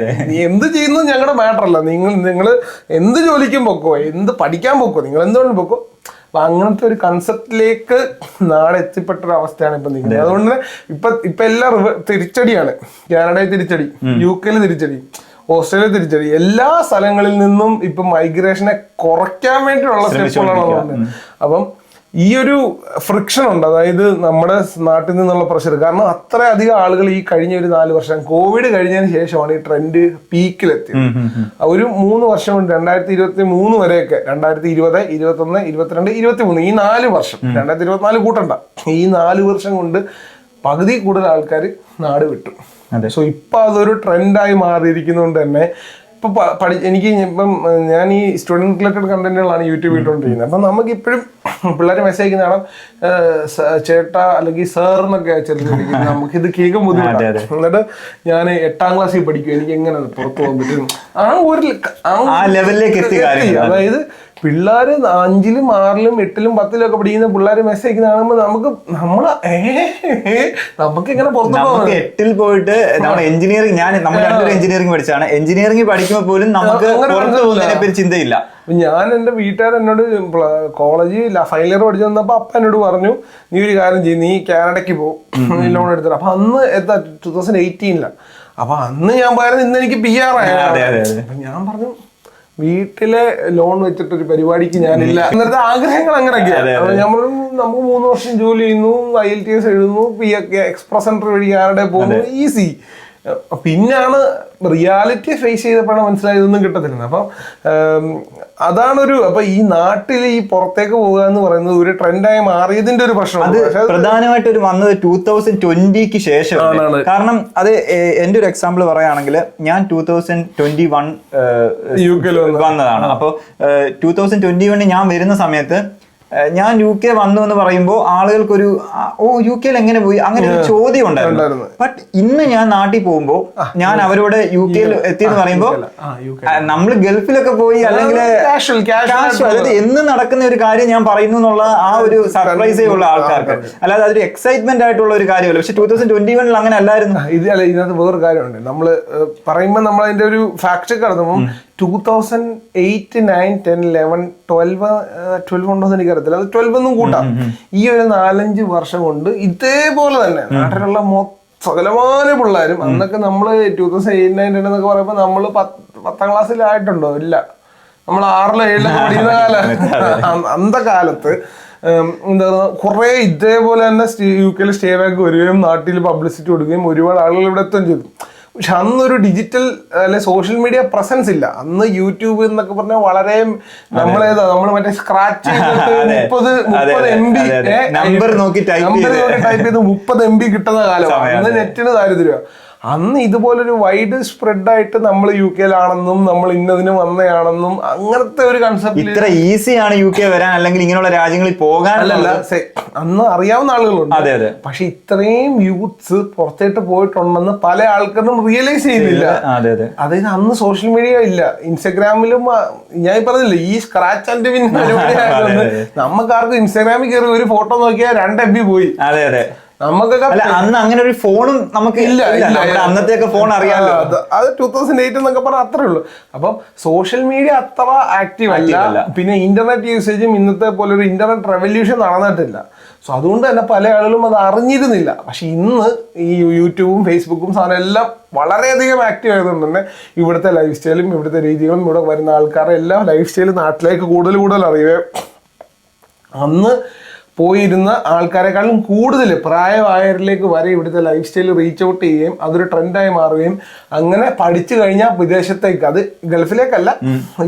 നീ എന്ത് ചെയ്യുന്നു ഞങ്ങളുടെ മാറ്റർ അല്ല, നിങ്ങൾ എന്ത് ജോലിക്കും പൊക്കോ, എന്ത് പഠിക്കാൻ പൊക്കോ, നിങ്ങൾ എന്തുകൊണ്ടും പൊക്കോ. അപ്പൊ അങ്ങനത്തെ ഒരു കൺസെപ്റ്റിലേക്ക് നാളെ എത്തിപ്പെട്ടൊരു അവസ്ഥയാണ് ഇപ്പൊ നിൽക്കുന്നത്. അതുകൊണ്ട് ഇപ്പൊ എല്ലാം തിരിച്ചടിയാണ്. കാനഡയിൽ തിരിച്ചടി, UK തിരിച്ചടി, ഓസ്ട്രേലിയ തിരിച്ചടി, എല്ലാ സ്ഥലങ്ങളിൽ നിന്നും ഇപ്പൊ മൈഗ്രേഷനെ കുറയ്ക്കാൻ വേണ്ടിയുള്ള സ്റ്റെപ്പുകളാണ്. അപ്പം ഈ ഒരു ഫ്രിക്ഷൻ ഉണ്ട്, അതായത് നമ്മുടെ നാട്ടിൽ നിന്നുള്ള പ്രഷർ. കാരണം അത്രയധികം ആളുകൾ ഈ കഴിഞ്ഞ ഒരു 4 വർഷം കോവിഡ് കഴിഞ്ഞതിന് ശേഷമാണ് ഈ ട്രെൻഡ് പീക്കിലെത്തിയത്. ഒരു 3 വർഷം കൊണ്ട് 2023 വരെയൊക്കെ, 2020, 21, 22, 23 ഈ 4 വർഷം, 2024 കൂട്ടണ്ട, ഈ 4 വർഷം കൊണ്ട് പകുതി കൂടുതൽ ആൾക്കാർ നാട് വിട്ടു. സോ ഇപ്പൊ അതൊരു ട്രെൻഡായി മാറിയിരിക്കുന്നതുകൊണ്ട് തന്നെ ഇപ്പൊ എനിക്ക് ഇപ്പം ഞാൻ ഈ സ്റ്റുഡന്റ് റിലേറ്റഡ് കണ്ടന്റുകളാണ് യൂട്യൂബ് ഇട്ടുകൊണ്ടിരിക്കുന്നത്. അപ്പൊ നമുക്ക് ഇപ്പോഴും പിള്ളേർ മെസ്സേജ് അയക്കുന്ന കാണാം, ചേട്ടാ അല്ലെങ്കിൽ സാർ എന്നൊക്കെ ചെറുത് നമുക്ക് ഇത് കേൾക്കാൻ ബുദ്ധിമുട്ടാണ്. എന്നിട്ട് ഞാൻ 8ാം ക്ലാസ്സിൽ പഠിക്കും, എനിക്ക് എങ്ങനെ പുറത്തു പോകാൻ പറ്റും, ആ ലെവലിലേക്ക് എത്തി. അതായത് പിള്ളേര് 5ലും 6ലും 8ലും 10ലും ഒക്കെ പഠിക്കുന്ന പിള്ളേര് മെസ്സേജ് കാണുമ്പോൾ നമുക്ക് ഇങ്ങനെ പുറത്തു പോകാം. 8ൽ പോയിട്ട് നമ്മൾ എഞ്ചിനീയറിംഗ്, നമ്മൾ രണ്ടുപേരും എഞ്ചിനീയറിംഗ് പഠിച്ചാണ്, എഞ്ചിനീയറിംഗ് പഠിക്കുമ്പോൾ പോലും നമുക്ക് പുറത്തു പോകുന്നതിനെ പറ്റി ചിന്തയില്ല. ഞാൻ എന്റെ വീട്ടുകാർ എന്നോട് കോളേജിൽ ഫൈനൽ ഇയർ പഠിച്ചു വന്നപ്പോ അപ്പ എന്നോട് പറഞ്ഞു, നീ ഒരു കാര്യം ചെയ്യും, നീ കാനഡയ്ക്ക് പോകും ലോൺ എടുത്തിട്ട്. അപ്പൊ അന്ന് 2018 അപ്പൊ അന്ന് ഞാൻ പറയുന്നത് ഇന്ന് എനിക്ക് PR ആയ. ഞാൻ പറഞ്ഞു വീട്ടിലെ ലോൺ വെച്ചിട്ടൊരു പരിപാടിക്ക് ഞാനില്ല. ഇന്നത്തെ ആഗ്രഹങ്ങൾ അങ്ങനെയൊക്കെയാണ്. ഞാൻ പറഞ്ഞു നമുക്ക് 3 വർഷം ജോലി ചെയ്യുന്നു, IELTS എഴുതുന്നു, എക്സ്പ്രസ് എൻട്രി വഴി കാനഡയിൽ പോകുന്നു, ഈസി. പിന്നാണ് റിയാലിറ്റി ഫേസ് ചെയ്തപ്പോഴാണ് മനസ്സിലായതൊന്നും കിട്ടത്തില്ല. അപ്പം അതാണൊരു, അപ്പൊ ഈ നാട്ടിൽ ഈ പുറത്തേക്ക് പോകുക എന്ന് പറയുന്നത് ഒരു ട്രെൻഡായി മാറിയതിന്റെ ഒരു പ്രശ്നമാണ്. പ്രധാനമായിട്ട് ഒരു വന്നത് 2020 ശേഷം. കാരണം അത് എന്റെ ഒരു എക്സാമ്പിൾ പറയുകയാണെങ്കിൽ, ഞാൻ 2021 UK വന്നതാണ്. അപ്പൊ 2021 ഞാൻ വരുന്ന സമയത്ത് ഞാൻ UK വന്നു എന്ന് പറയുമ്പോൾ ആളുകൾക്കൊരു UK എങ്ങനെ പോയി അങ്ങനെ ഒരു ചോദ്യം ഉണ്ടായിരുന്നു. ബട്ട് ഇന്ന് ഞാൻ നാട്ടിൽ പോകുമ്പോ ഞാൻ അവരോട് UK എത്തിയെന്ന് പറയുമ്പോൾ നമ്മൾ ഗൾഫിലൊക്കെ പോയി അല്ലെങ്കിൽ എന്ന് നടക്കുന്ന ഒരു കാര്യം ഞാൻ പറയുന്നു എന്നുള്ള ആ ഒരു സർപ്രൈസേ ഉള്ള ആൾക്കാർക്ക്, അല്ലാതെ അതൊരു എക്സൈറ്റ്മെന്റ് ആയിട്ടുള്ള ഒരു കാര്യമല്ല. പക്ഷെ 2021 അങ്ങനെ അല്ലായിരുന്നു. ഇതിനകത്ത് വേറൊരു കാര്യമുണ്ട്, നമ്മള് പറയുമ്പോൾ നമ്മൾ അതിന്റെ ഒരു ഫാക്ട് ചെക്ക് നടത്തുമ്പോൾ 2008, 9, 10, 11, 12 ഉണ്ടോന്ന് എനിക്കറിയത്തില്ല, അത് 12 ഒന്നും കൂട്ടാം. ഈ ഒരു 4-5 വർഷം കൊണ്ട് ഇതേപോലെ തന്നെ നാട്ടിലുള്ള സകലമായ പിള്ളേരും, അന്നൊക്കെ നമ്മള് 2008, 9, 10 എന്നൊക്കെ പറയുമ്പോ നമ്മള് 10ാം ക്ലാസ്സിലായിട്ടുണ്ടോ? ഇല്ല, നമ്മൾ 6-ലും 7-ലും പഠിക്കുന്ന കാലം. അന്നത്തെ കാലത്ത് എന്താ കുറെ ഇതേപോലെ തന്നെ UK സ്റ്റേ ബാക്ക് വരികയും നാട്ടിൽ പബ്ലിസിറ്റി കൊടുക്കുകയും ഒരുപാട് ആളുകൾ ഇവിടെ എത്തുകയും ചെയ്തു. പക്ഷെ അന്നൊരു ഡിജിറ്റൽ അല്ലെ സോഷ്യൽ മീഡിയ പ്രസൻസ് ഇല്ല. അന്ന് യൂട്യൂബ് എന്നൊക്കെ പറഞ്ഞാൽ വളരെ നമ്മൾ മറ്റേ സ്ക്രാച്ച് ചെയ്തിട്ട് 30 MB നമ്പർ നോക്കി ടൈപ്പ് ചെയ്ത് 30 MB കിട്ടുന്ന കാലമാണ്. അന്ന് നെറ്റിന് ദാരിദ്ര്യ. അന്ന് ഇതുപോലൊരു വൈഡ് സ്പ്രെഡ് ആയിട്ട് നമ്മൾ UK നമ്മൾ ഇന്നതിന് വന്നയാണെന്നും അങ്ങനത്തെ ഒരു കൺസെപ്റ്റ്, ഇത്ര ഈസിയാണ് UK വരാൻ അല്ലെങ്കിൽ ഇങ്ങനെയുള്ള രാജ്യങ്ങളിൽ പോകാനല്ല അന്ന് അറിയാവുന്ന ആളുകളുണ്ട്. പക്ഷെ ഇത്രയും യൂത്ത്സ് പുറത്തേട്ട് പോയിട്ടുണ്ടെന്ന് പല ആൾക്കാരും റിയലൈസ് ചെയ്യുന്നില്ല. അതായത് അന്ന് സോഷ്യൽ മീഡിയ ഇല്ല, ഇൻസ്റ്റാഗ്രാമിലും ഞാൻ പറഞ്ഞില്ല ഈ സ്ക്രാച്ച് ആൻഡ് വിൻ പരിപാടിയായതുകൊണ്ട് നമുക്കാർക്കും ഇൻസ്റ്റാഗ്രാമിൽ കയറി ഒരു ഫോട്ടോ നോക്കിയാൽ 2 MB പോയി. നമുക്കൊക്കെ അന്ന് അങ്ങനെ ഒരു ഫോണും നമുക്ക് ഇല്ല, അന്നത്തെയൊക്കെ ഫോൺ അറിയാമല്ലോ. അത് 2008 എന്നൊക്കെ പറഞ്ഞാൽ അത്രേ ഉള്ളൂ. അപ്പം സോഷ്യൽ മീഡിയ അത്ര ആക്റ്റീവ് അല്ല. പിന്നെ ഇന്റർനെറ്റ് യൂസേജും ഇന്നത്തെ പോലെ ഒരു ഇന്റർനെറ്റ് റെവല്യൂഷൻ നടന്നിട്ടില്ല. സോ അതുകൊണ്ട് തന്നെ പല ആളുകളും അത് അറിഞ്ഞിരുന്നില്ല. പക്ഷെ ഇന്ന് ഈ യൂട്യൂബും ഫേസ്ബുക്കും സാധനം എല്ലാം വളരെയധികം ആക്റ്റീവ് ആയതുകൊണ്ട് തന്നെ ഇവിടുത്തെ ലൈഫ് സ്റ്റൈലും ഇവിടുത്തെ രീതികളും ഇവിടെ വരുന്ന ആൾക്കാരുടെ എല്ലാം ലൈഫ് സ്റ്റൈലും നാട്ടിലേക്ക് കൂടുതൽ അറിയുകയും അന്ന് പോയിരുന്ന ആൾക്കാരെക്കാളും കൂടുതൽ പ്രായമായവരിലേക്ക് വരെ ഇവിടുത്തെ ലൈഫ് സ്റ്റൈൽ റീച്ച് ഔട്ട് ചെയ്യുകയും അതൊരു ട്രെൻഡായി മാറുകയും അങ്ങനെ പഠിച്ചു കഴിഞ്ഞാൽ വിദേശത്തേക്ക്, അത് ഗൾഫിലേക്കല്ല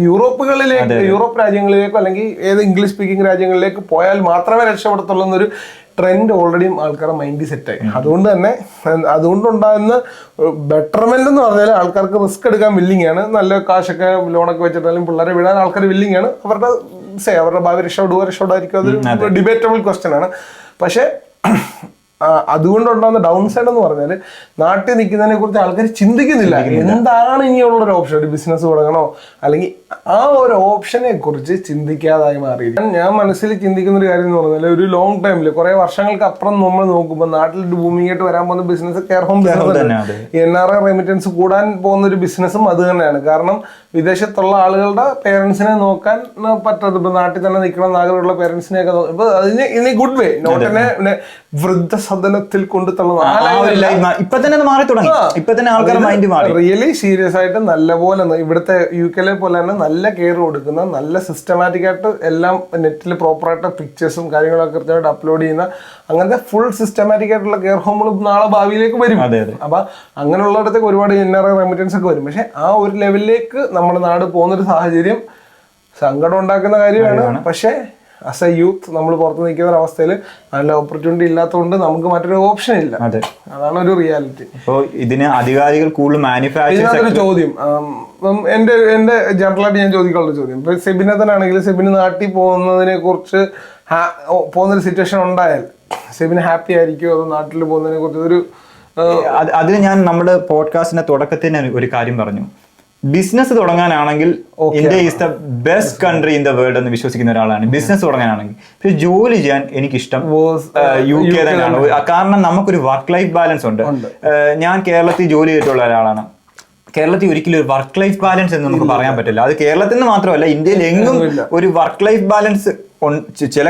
യൂറോപ്പ് രാജ്യങ്ങളിലേക്കോ അല്ലെങ്കിൽ ഏത് ഇംഗ്ലീഷ് സ്പീക്കിംഗ് രാജ്യങ്ങളിലേക്ക് പോയാൽ മാത്രമേ രക്ഷപ്പെടത്തുള്ളൂ എന്നൊരു ട്രെൻഡ് ഓൾറെഡി ആൾക്കാരുടെ മൈൻഡിൽ സെറ്റായി. അതുകൊണ്ട് തന്നെ അതുകൊണ്ടുണ്ടാകുന്ന ബെറ്റർമെന്റ് എന്ന് പറഞ്ഞാൽ ആൾക്കാർക്ക് റിസ്ക് എടുക്കാൻ വില്ലിങ് ആണ്. നല്ല കാശൊക്കെ ലോണൊക്കെ വെച്ചിട്ടാലും പിള്ളേരെ വിടാൻ ആൾക്കാർ വില്ലിങ് ആണ്. അവരുടെ ഭാവി രക്ഷോടായിരിക്കും, അതൊരു ഡിബേറ്റബിൾ ക്വസ്റ്റ്യൻ ആണ്. പക്ഷെ അതുകൊണ്ടുണ്ടാകുന്ന ഡൗൺ സൈഡ് എന്ന് പറഞ്ഞാൽ നാട്ടിൽ നിൽക്കുന്നതിനെ കുറിച്ച് ആൾക്കാർ ചിന്തിക്കുന്നില്ല. എന്താണ് ഇനിയുള്ളൊരു ഓപ്ഷൻ, ഒരു ബിസിനസ് തുടങ്ങണോ, അല്ലെങ്കിൽ ആ ഒരു ഓപ്ഷനെ കുറിച്ച് ചിന്തിക്കാതായി മാറി. ഞാൻ മനസ്സിൽ ചിന്തിക്കുന്ന ഒരു കാര്യം എന്ന് പറഞ്ഞാൽ ഒരു ലോങ് ടൈമിൽ കുറെ വർഷങ്ങൾക്ക് അപ്പുറം നമ്മൾ നോക്കുമ്പോൾ നാട്ടിൽ ബൂമിംഗ് ആയിട്ട് വരാൻ പോകുന്ന business care home business, NRI remittance കൂടാൻ പോകുന്ന ഒരു ബിസിനസ്സും അത് തന്നെയാണ്. കാരണം വിദേശത്തുള്ള ആളുകളുടെ പേരൻസിനെ നോക്കാൻ പറ്റാത്ത, ഇപ്പൊ നാട്ടിൽ തന്നെ നിൽക്കണം ആഗ്രഹമുള്ള പേരൻസിനെയൊക്കെ ഇപ്പൊ അതിന് ഇനി ഗുഡ് വേ നോട്ടിനെ വൃദ്ധസദനത്തിൽ കൊണ്ടു റിയലി സീരിയസ് ആയിട്ട് നല്ലപോലെ ഇവിടുത്തെ UK പോലെ തന്നെ നല്ല കെയർ കൊടുക്കുന്ന, നല്ല സിസ്റ്റമാറ്റിക് ആയിട്ട് എല്ലാം നെറ്റിൽ പ്രോപ്പറായിട്ട് പിക്ചേഴ്സും കാര്യങ്ങളൊക്കെ കൃത്യമായിട്ട് അപ്ലോഡ് ചെയ്യുന്ന അങ്ങനത്തെ ഫുൾ സിസ്റ്റമാറ്റിക് ആയിട്ടുള്ള കെയർ ഹോമുകൾ നാളെ ഭാവിയിലേക്ക് വരും. അപ്പൊ അങ്ങനെയുള്ളിടത്തേക്ക് ഒരുപാട് NRI റെമിറ്റൻസ് ഒക്കെ വരും. പക്ഷെ ആ ഒരു ലെവലിലേക്ക് നമ്മുടെ നാട് പോകുന്നൊരു സാഹചര്യം സങ്കടം ഉണ്ടാക്കുന്ന കാര്യമാണ്. പക്ഷെ ആസ് എ യൂത്ത് നമ്മൾ പുറത്ത് നിൽക്കുന്ന ഒരു അവസ്ഥയിൽ നല്ല ഓപ്പർച്യൂണിറ്റി ഇല്ലാത്തതുകൊണ്ട് നമുക്ക് മറ്റൊരു ഓപ്ഷൻ ഇല്ല. അതാണ് ഒരു റിയാലിറ്റി. ഇപ്പോൾ ഇതിന് അധികാരികൾ കൂടുതൽ മാനുഫാക്ചർ ചോദ്യം എന്റെ ജനറലായിട്ട് ഞാൻ ചോദിക്കാനുള്ള ചോദ്യം, ഇപ്പൊ സെബിനത്തിനാണെങ്കിൽ സെബിന് നാട്ടിൽ പോകുന്നതിനെ കുറിച്ച് പോകുന്നൊരു സിറ്റുവേഷൻ ഉണ്ടായാൽ സെബിന് ഹാപ്പി ആയിരിക്കുമോ, അതോ നാട്ടിൽ പോകുന്നതിനെ കുറിച്ച് ഒരു അതിന് ഞാൻ നമ്മുടെ പോഡ്കാസ്റ്റിന്റെ തുടക്കത്തിൽ ഒരു കാര്യം പറഞ്ഞു. ബിസിനസ് തുടങ്ങാനാണെങ്കിൽ India is the best country in the world എന്ന് വിശ്വസിക്കുന്ന ഒരാളാണ്. ബിസിനസ് തുടങ്ങാനാണെങ്കിൽ പക്ഷെ ജോലി ചെയ്യാൻ എനിക്കിഷ്ടം UK തന്നെയാണ്. കാരണം നമുക്കൊരു വർക്ക് ലൈഫ് ബാലൻസ് ഉണ്ട്. ഞാൻ കേരളത്തിൽ ജോലി ചെയ്തിട്ടുള്ള ഒരാളാണ്. കേരളത്തിൽ ഒരിക്കലും ഒരു വർക്ക് ലൈഫ് ബാലൻസ് എന്ന് നമുക്ക് പറയാൻ പറ്റില്ല. അത് കേരളത്തിൽ നിന്ന് മാത്രമല്ല, ഇന്ത്യയിൽ എങ്ങും ഒരു വർക്ക് ലൈഫ് ബാലൻസ് ചില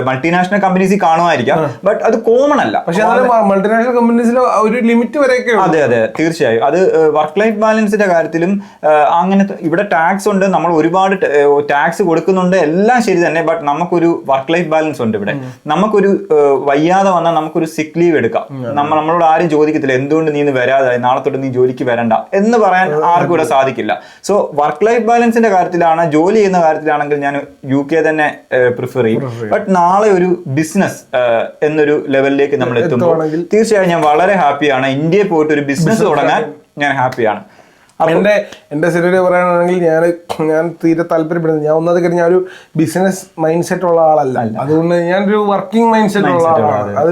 മൾട്ടിനാഷണൽ കമ്പനീസിൽ കാണുമായിരിക്കാം, ബട്ട് അത് കോമൺ അല്ല. പക്ഷെ മൾട്ടിനാഷണൽ കമ്പനീസിൽ ഒരു ലിമിറ്റ് വരെയൊക്കെ അതെ തീർച്ചയായും. അത് വർക്ക് ലൈഫ് ബാലൻസിന്റെ കാര്യത്തിലും അങ്ങനെ ഇവിടെ ടാക്സ് ഉണ്ട്, നമ്മൾ ഒരുപാട് ടാക്സ് കൊടുക്കുന്നുണ്ട്, എല്ലാം ശരി തന്നെ. ബട്ട് നമുക്കൊരു വർക്ക് ലൈഫ് ബാലൻസ് ഉണ്ട് ഇവിടെ. നമുക്കൊരു വയ്യാതെ വന്നാൽ നമുക്കൊരു സിക്ക് ലീവ് എടുക്കാം. നമ്മളോട് ആരും ചോദിക്കത്തില്ല എന്തുകൊണ്ട് നീ ഇന്ന് വരാതായി, നാളെ തൊട്ട് നീ ജോലിക്ക് വരണ്ട എന്ന് പറയാൻ ആർക്കും ഇവിടെ സാധിക്കില്ല. സോ വർക്ക് ലൈഫ് ബാലൻസിന്റെ കാര്യത്തിലാണ്, ജോലി ചെയ്യുന്ന കാര്യത്തിലാണെങ്കിൽ ഞാൻ UK തന്നെ പ്രിഫർ ചെയ്യും. ബട്ട് നാളെ ഒരു ബിസിനസ് എന്നൊരു ലെവലിലേക്ക് നമ്മൾ എത്തുമ്പോൾ തീർച്ചയായും ഞാൻ വളരെ ഹാപ്പിയാണ്. ഇന്ത്യയിൽ പോയിട്ട് ഒരു ബിസിനസ് തുടങ്ങാൻ ഞാൻ ഹാപ്പിയാണ്. എന്റെ സിനിമ പറയുകയാണെങ്കിൽ ഞാൻ തീരെ താല്പര്യപ്പെടുന്നത്, ഞാൻ ഒന്നത് കാര്യം ഞാൻ ഒരു ബിസിനസ് മൈൻഡ് സെറ്റ് ഉള്ള ആളല്ല. അതുകൊണ്ട് ഞാനൊരു വർക്കിംഗ് മൈൻഡ് സെറ്റ് ഉള്ള ആളാണ്. അത്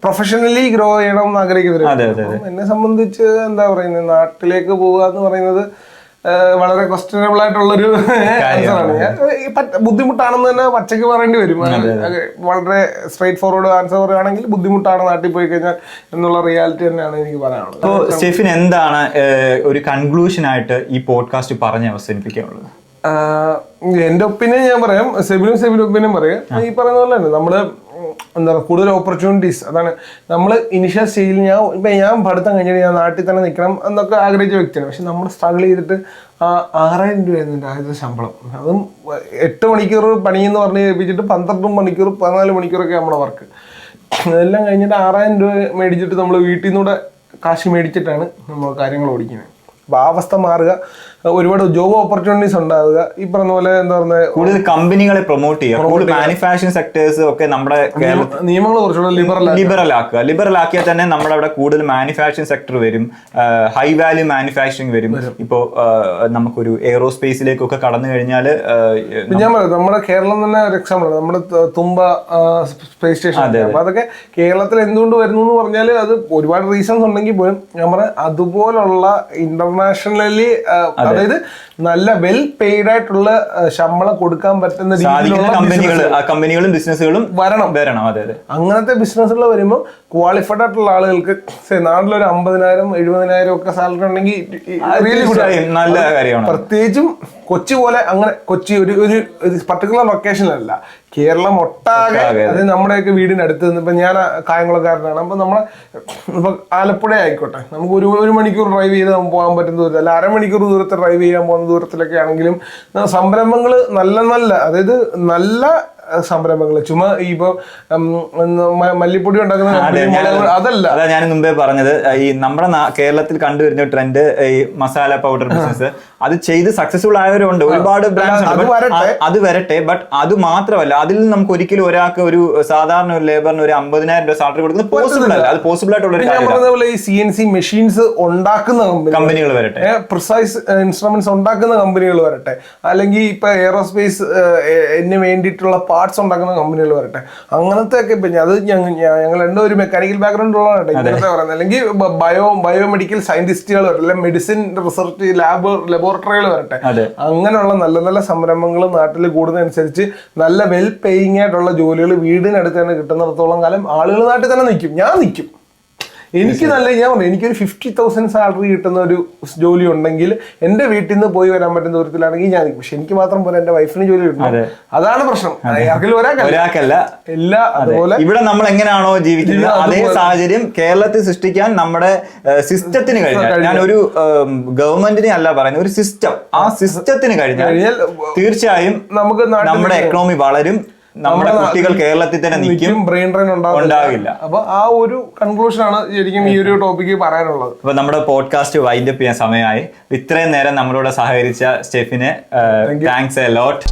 പ്രൊഫഷണലി ഗ്രോ ചെയ്യണം എന്ന് ആഗ്രഹിക്കുന്നത്. എന്നെ സംബന്ധിച്ച് എന്താ പറയുന്നത്, നാട്ടിലേക്ക് പോവുക എന്ന് പറയുന്നത് വളരെ ക്വസ്റ്റ്യനബിൾ ആയിട്ടുള്ളൊരു ആൻസറാണ്. ബുദ്ധിമുട്ടാണെന്ന് തന്നെ പച്ചയ്ക്ക് പറയേണ്ടി വരും. വളരെ സ്ട്രേറ്റ് ഫോർവേഡ് ആൻസർ പറയുകയാണെങ്കിൽ ബുദ്ധിമുട്ടാണ് നാട്ടിൽ പോയി കഴിഞ്ഞാൽ എന്നുള്ള റിയാലിറ്റി തന്നെയാണ് എനിക്ക് പറയാനുള്ളത്. അപ്പോൾ സ്റ്റെഫിൻ എന്താണ് ഒരു കൺക്ലൂഷൻ ആയിട്ട് ഈ പോഡ്കാസ്റ്റ് പറഞ്ഞ് അവസാനിപ്പിക്കാനുള്ളത്? എന്റെ ഒപ്പീനിയൻ ഞാൻ പറയാം, സെബിനും ഒപ്പീനിയൻ പറയാം. ഈ പറയുന്ന പോലെ തന്നെ നമ്മള് എന്താ പറയുക, കൂടുതൽ ഓപ്പർച്യൂണിറ്റീസ്. അതാണ് നമ്മൾ ഇനിഷ്യൽ സ്റ്റേജിൽ ഞാൻ പഠിത്തം കഴിഞ്ഞിട്ട് ഞാൻ നാട്ടിൽ തന്നെ നിൽക്കണം എന്നൊക്കെ ആഗ്രഹിച്ച വ്യക്തിയാണ്. പക്ഷെ നമ്മൾ സ്ട്രഗിൾ ചെയ്തിട്ട് 6,000 രൂപയായിരുന്നു എൻ്റെ ആദ്യത്തെ ശമ്പളം. അതും 8 മണിക്കൂർ പണിയെന്ന് പറഞ്ഞ് ഏൽപ്പിച്ചിട്ട് 12 മണിക്കൂർ 14 മണിക്കൂറൊക്കെ നമ്മുടെ വർക്ക്. അതെല്ലാം കഴിഞ്ഞിട്ട് 6,000 രൂപ മേടിച്ചിട്ട് നമ്മൾ വീട്ടിൽ നിന്നൂടെ കാശ് മേടിച്ചിട്ടാണ് നമ്മൾ കാര്യങ്ങൾ ഓടിക്കുന്നത്. അപ്പോൾ ആ അവസ്ഥ മാറുക, ഒരുപാട് ജോബ് ഓപ്പർച്യൂണിറ്റീസ് ഉണ്ടാവുക. ഈ പറഞ്ഞ പോലെ എന്താ പറയുക, കൂടുതൽ കമ്പനികളെ പ്രൊമോട്ട് ചെയ്യുക, കൂടുതൽ മാനുഫാക്ചറിംഗ് സെക്ടേഴ്സ് ഒക്കെ നമ്മുടെ നിയമങ്ങൾ കുറച്ചുകൂടെ ലിബറൽ ആക്കിയാൽ തന്നെ നമ്മുടെ അവിടെ കൂടുതൽ മാനുഫാക്ചറിംഗ് സെക്ടർ വരും, ഹൈ വാല്യൂ മാനുഫാക്ചറിംഗ് വരും. ഇപ്പോൾ നമുക്കൊരു എയറോസ്പേസിലേക്കൊക്കെ കടന്നു കഴിഞ്ഞാൽ ഞാൻ പറയാം, നമ്മുടെ കേരളം തന്നെ ഒരു എക്സാമ്പിൾ ആണ്. നമ്മുടെ തുമ്പ സ്പേസ് സ്റ്റേഷൻ. അപ്പൊ അതൊക്കെ കേരളത്തിൽ എന്തുകൊണ്ട് വരുന്നു എന്ന് പറഞ്ഞാൽ അത് ഒരുപാട് റീസൺസ് ഉണ്ടെങ്കിൽ പോലും ഞാൻ പറയാം, അതുപോലുള്ള ഇന്റർനാഷണലി അതായത് നല്ല വെൽ പെയ്ഡ് ആയിട്ടുള്ള ശമ്പളം കൊടുക്കാൻ പറ്റുന്ന രീതിയിലുള്ള കമ്പനികളും ബിസിനസ്സുകളും വരണം. അതെ, അങ്ങനത്തെ ബിസിനസ്സുകൾ വരുമ്പോൾ ക്വാളിഫൈഡ് ആയിട്ടുള്ള ആളുകൾക്ക് നാട്ടിലൊരു 50,000-70,000 ഒക്കെ സാലറി ഉണ്ടെങ്കിൽ നല്ല കാര്യമാണ്. പ്രത്യേകിച്ചും കൊച്ചി പോലെ, അങ്ങനെ കൊച്ചി ഒരു പർട്ടിക്കുലർ ലൊക്കേഷനിലല്ല, കേരളം ഒട്ടാകെ. അതായത് നമ്മുടെയൊക്കെ വീടിന്റെ അടുത്ത് നിന്ന്, ഇപ്പൊ ഞാൻ കായംകുളക്കാരനാണ്. അപ്പൊ നമ്മളെ ഇപ്പൊ ആലപ്പുഴ ആയിക്കോട്ടെ, നമുക്ക് ഒരു മണിക്കൂർ ഡ്രൈവ് ചെയ്ത് നമുക്ക് പോകാൻ പറ്റുന്ന ദൂരത്തിൽ, അല്ല 1/2 മണിക്കൂർ ദൂരത്ത് ഡ്രൈവ് ചെയ്യാൻ പോകുന്ന ദൂരത്തിലൊക്കെ ആണെങ്കിലും സംരംഭങ്ങൾ നല്ല അതായത് നല്ല സംരംഭങ്ങൾ ചുമ്മാ ഇപ്പൊ മല്ലിപ്പൊടി ഉണ്ടാക്കുന്ന അതല്ല. അതാ ഞാൻ മുമ്പേ പറഞ്ഞത്, ഈ നമ്മുടെ കേരളത്തിൽ കണ്ടുവരുന്ന ട്രെൻഡ് ഈ മസാല പൗഡർ ബിസിനസ്, അത് ചെയ്ത് സക്സസ്ഫുൾ ആയവരുണ്ട്, ഒരുപാട് ബ്രാൻഡ്സ് ഉണ്ട്. അത് വരട്ടെ, ബട്ട് അത് മാത്രമല്ല, അതിൽ നിന്ന് നമുക്ക് ഒരിക്കലും ഒരാൾക്ക് ഒരു സാധാരണ ഒരു ലേബറിന് ഒരു 50,000 രൂപ സാലറി കൊടുക്കുന്നത് പോസിബിൾ അല്ല. അത് പോസിബിൾ ആയിട്ടുള്ള ഒരു കാര്യമാണ്. ഈ CNC മെഷീൻസ് ഉണ്ടാക്കുന്ന കമ്പനികൾ വരട്ടെ, പ്രിസൈസ് ഇൻസ്ട്രുമെന്റ്സ് ഉണ്ടാക്കുന്ന കമ്പനികൾ വരട്ടെ, അല്ലെങ്കിൽ ഇപ്പൊ എയറോസ്പേസ് വേണ്ടിയിട്ടുള്ള പാർട്സ് ഉണ്ടാക്കുന്ന കമ്പനികൾ വരട്ടെ, അങ്ങനത്തെ ഒക്കെ. ഇപ്പൊ അത് ഞങ്ങൾ രണ്ടും ഒരു മെക്കാനിക്കൽ ബാക്ക്ഗ്രൗണ്ട് ഉള്ളതാണ് ഇങ്ങനത്തെ പറയുന്നത്. അല്ലെങ്കിൽ ബയോമെഡിക്കൽ സയന്റിസ്റ്റുകൾ വരട്ടെ, അല്ലെങ്കിൽ മെഡിസിൻ റിസർച്ച് ലബോറട്ടറികൾ വരട്ടെ. അങ്ങനെയുള്ള നല്ല നല്ല സംരംഭങ്ങൾ നാട്ടിൽ കൂടുന്നതനുസരിച്ച് നല്ല വെൽ പേയിങ് ആയിട്ടുള്ള ജോലികൾ വീടിനടുത്ത് തന്നെ കിട്ടുന്നിടത്തോളം കാലം ആളുകൾ നാട്ടിൽ തന്നെ നിൽക്കും. ഞാൻ നിൽക്കും. എനിക്ക് ഞാൻ പറഞ്ഞു, എനിക്കൊരു 50,000 സാലറി കിട്ടുന്ന ഒരു ജോലി ഉണ്ടെങ്കിൽ എന്റെ വീട്ടിൽ നിന്ന് പോയി വരാൻ പറ്റുന്ന ദൂരത്തിലാണെങ്കിൽ ഞാൻ നിൽക്കും. പക്ഷെ എനിക്ക് മാത്രം പോലെ എന്റെ വൈഫിന് ജോലി കിട്ടണം. അതാണ് പ്രശ്നം. ഒരാൾക്കല്ല എല്ലാ. അതുപോലെ ഇവിടെ നമ്മൾ എങ്ങനെയാണോ ജീവിക്കുന്നത് അതേ സാഹചര്യം കേരളത്തിൽ സൃഷ്ടിക്കാൻ നമ്മുടെ സിസ്റ്റത്തിന് കഴിഞ്ഞാൽ, ഞാൻ ഒരു ഗവൺമെന്റിനെ അല്ല പറയുന്നത്, ഒരു സിസ്റ്റം, ആ സിസ്റ്റത്തിന് കഴിഞ്ഞാൽ തീർച്ചയായും നമുക്ക് നമ്മുടെ എക്കണോമി വളരും, നമ്മുടെ കുട്ടികൾ കേരളത്തിൽ തന്നെ നിൽക്കും, ബ്രെയിൻ ഡ്രെയിൻ ഉണ്ടാകില്ല. അപ്പൊ ആ ഒരു കൺക്ലൂഷൻ ആണ് ശരിക്കും ഈ ഒരു ടോപ്പിക്ക് പറയാനുള്ളത്. അപ്പൊ നമ്മുടെ പോഡ്കാസ്റ്റ് വൈൻഡ് അപ്പ് ചെയ്യാൻ സമയമായി. ഇത്രയും നേരം നമ്മളോട് സഹകരിച്ച സ്റ്റെഫിന് താങ്ക്സ് എ ലോട്ട്.